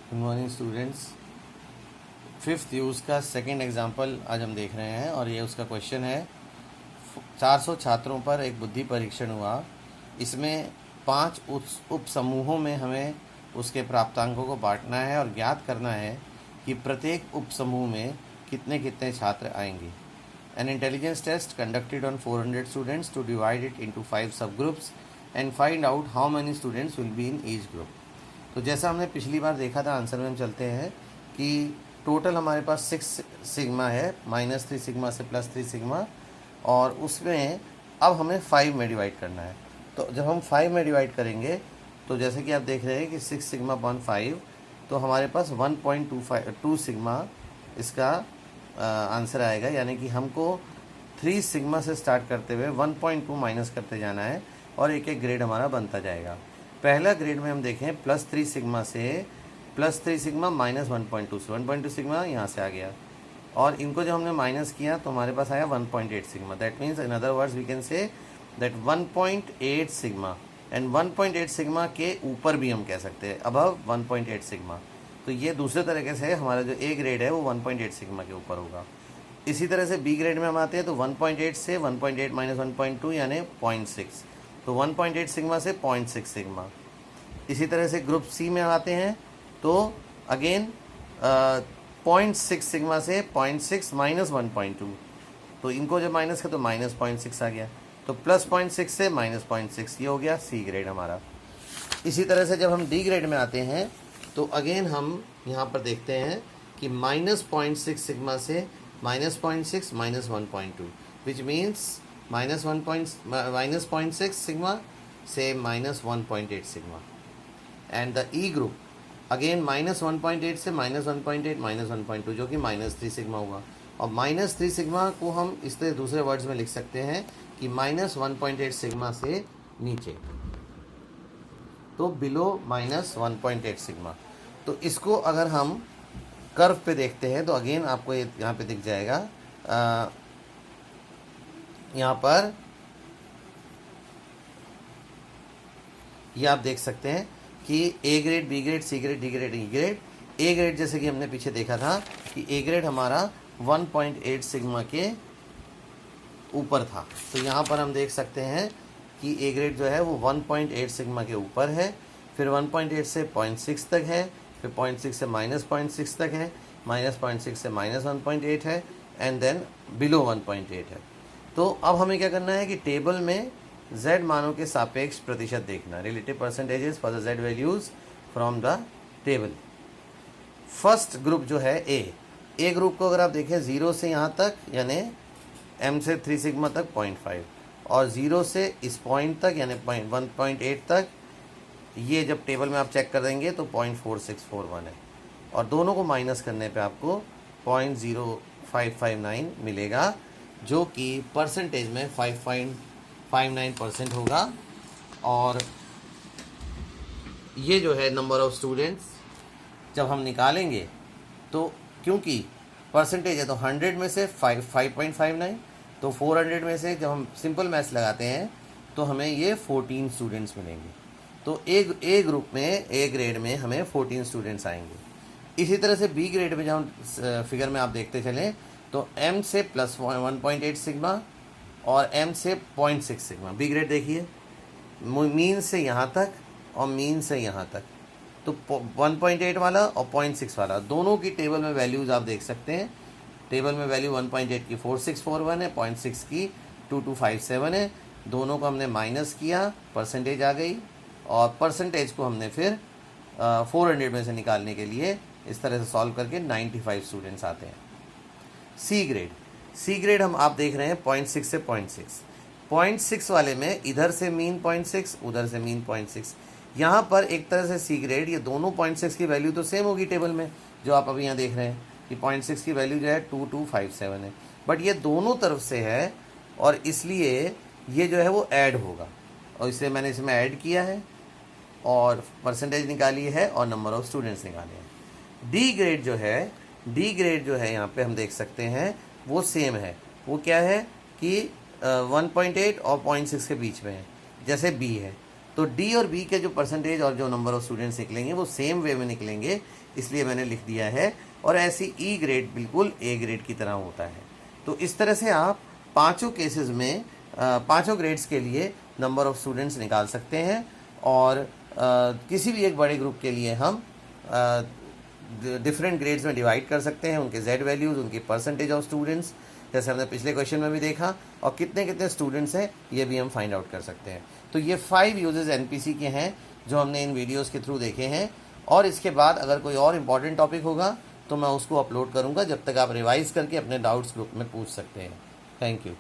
Good morning students. Fifth use का second example आज हम देख रहे हैं और ये उसका क्वेश्चन है। 400 छात्रों पर एक बुद्धि परीक्षण हुआ। इसमें 5 उप समूहों में हमें उसके प्राप्तांकों को बांटना है और ज्ञात करना है कि प्रत्येक उप समूह में कितने कितने छात्र आएंगे। An intelligence test conducted on 400 students to divide it into 5 subgroups and find out how many students will be in each group। तो जैसा हमने पिछली बार देखा था, आंसर में हम चलते हैं कि टोटल हमारे पास 6 सिग्मा है, -3 सिग्मा से +3 सिग्मा, और उसमें अब हमें 5 में डिवाइड करना है। तो जब हम 5 में डिवाइड करेंगे तो जैसे कि आप देख रहे हैं कि 6 सिग्मा अपॉन 5, तो हमारे पास 1.2 सिग्मा इसका आंसर आएगा। यानी कि हमको 3 सिग्मा से स्टार्ट करते हुए 1.2 माइनस करते जाना है और एक एक ग्रेड हमारा बनता जाएगा। पहला ग्रेड में हम देखें +3 सिग्मा से +3 सिग्मा -1.2 से 1.2 सिग्मा यहाँ से आ गया, और इनको जब हमने माइनस किया तो हमारे पास आया 1.8 sigma. That means in other words we can say that 1.8 sigma, and 1.8 sigma के ऊपर भी हम कह सकते हैं अबव 1.8 सिग्मा। तो ये दूसरे तरीके से हमारा जो ए ग्रेड है वो 1.8 सिग्मा के ऊपर होगा। इसी तरह से बी ग्रेड में हम आते हैं तो 1.8 से 1.8 माइनस 1.2 यानी 0.6, तो 1.8 सिग्मा से 0.6 सिग्मा। इसी तरह से ग्रुप सी में आते हैं तो अगेन 0.6 सिग्मा से 0.6 माइनस 1.2, तो इनको जब माइनस किया तो -0.6 आ गया, तो +0.6 से -0.6, ये हो गया सी ग्रेड हमारा। इसी तरह से जब हम डी ग्रेड में आते हैं तो अगेन हम यहाँ पर देखते हैं कि -0.6 सिग्मा से -0.6 माइनस 1.2, विच मीन्स -0.6 सिग्मा से -1.8 sigma. And the E group again -1.8 से -1.8 माइनस 1.2, जो कि -3 सिग्मा हुआ। और -3 सिग्मा को हम इस तरह दूसरे वर्ड्स में लिख सकते हैं कि -1.8 सिग्मा से नीचे, तो बिलो -1.8 सिग्मा। तो इसको अगर हम कर्व पे देखते हैं तो अगेन आपको ये यहाँ पे दिख जाएगा। यहाँ पर ये आप देख सकते हैं कि A grade, B grade, C grade, D grade, E grade. A grade जैसे कि हमने पीछे देखा था कि ए ग्रेड हमारा 1.8 सिग्मा के ऊपर था, तो यहाँ पर हम देख सकते हैं कि ए ग्रेड जो है वो 1.8 सिग्मा के ऊपर है, फिर 1.8 से 0.6 तक है, फिर 0.6 से -0.6 तक है, -0.6 से -1.8 है, एंड देन बिलो 1.8 है। तो अब हमें क्या करना है कि टेबल में z मानों के सापेक्ष प्रतिशत देखना, relative percentages for the z values from the table. First group जो है ए ग्रुप को अगर आप देखें 0 से यहाँ तक यानी m से 3 सिग्मा तक 0.5, और 0 से इस पॉइंट तक यानी 1.8 तक, ये जब टेबल में आप चेक कर देंगे तो 0.4641 है, और दोनों को माइनस करने पे आपको 0.0559 मिलेगा, जो कि परसेंटेज में 5.59% होगा। और ये जो है नंबर ऑफ स्टूडेंट्स जब हम निकालेंगे तो क्योंकि परसेंटेज है तो 100 में से 5.59, तो 400 में से जब हम सिंपल मैथ्स लगाते हैं तो हमें ये 14 स्टूडेंट्स मिलेंगे। तो ए ग्रुप में, ए ग्रेड में हमें 14 स्टूडेंट्स आएंगे। इसी तरह से बी ग्रेड में जब हम फिगर में आप देखते चलें तो m से +1.8 सिग्मा और m से 0.6 सिग्मा। बी ग्रेड देखिए मीन से यहाँ तक और मीन से यहाँ तक, तो 1.8 वाला और 0.6 वाला दोनों की टेबल में वैल्यूज़ आप देख सकते हैं। टेबल में वैल्यू 1.8 की 4641 है, 0.6 की 2257 है। दोनों को हमने माइनस किया, परसेंटेज आ गई, और परसेंटेज को हमने फिर 400 में से निकालने के लिए इस तरह से सॉल्व करके 95 स्टूडेंट्स आते हैं। सी ग्रेड हम आप देख रहे हैं 0.6 से 0.6 वाले में इधर से मीन 0.6, उधर से मीन 0.6। यहाँ पर एक तरह से सी ग्रेड, ये दोनों 0.6 की वैल्यू तो सेम होगी टेबल में, जो आप अभी यहाँ देख रहे हैं कि 0.6 की वैल्यू जो है 2257 है, बट ये दोनों तरफ से है और इसलिए ये जो है वो ऐड होगा, और इसलिए मैंने इसमें ऐड किया है और परसेंटेज निकाली है और नंबर ऑफ स्टूडेंट्स निकाले हैं। डी ग्रेड जो है यहाँ पे हम देख सकते हैं वो सेम है। वो क्या है कि 1.8 और 0.6 के बीच में है, जैसे बी है। तो डी और बी के जो परसेंटेज और जो नंबर ऑफ स्टूडेंट्स निकलेंगे वो सेम वे में निकलेंगे, इसलिए मैंने लिख दिया है। और ऐसी ई ग्रेड बिल्कुल ए ग्रेड की तरह होता है। तो इस तरह से आप पांचों केसेस में पांचों ग्रेड्स के लिए नंबर ऑफ स्टूडेंट्स निकाल सकते हैं। और किसी भी एक बड़े ग्रुप के लिए हम डिफरेंट ग्रेड्स में डिवाइड कर सकते हैं, उनके जेड वैल्यूज़, उनकी परसेंटेज ऑफ स्टूडेंट्स, जैसे हमने पिछले क्वेश्चन में भी देखा, और कितने कितने स्टूडेंट्स हैं ये भी हम फाइंड आउट कर सकते हैं। तो ये 5 यूजेस एनपीसी के हैं जो हमने इन वीडियोस के थ्रू देखे हैं। और इसके बाद अगर कोई और इम्पॉर्टेंट टॉपिक होगा तो मैं उसको अपलोड करूँगा, जब तक आप रिवाइज़ करके अपने डाउट्स ग्रुप में पूछ सकते हैं। Thank you.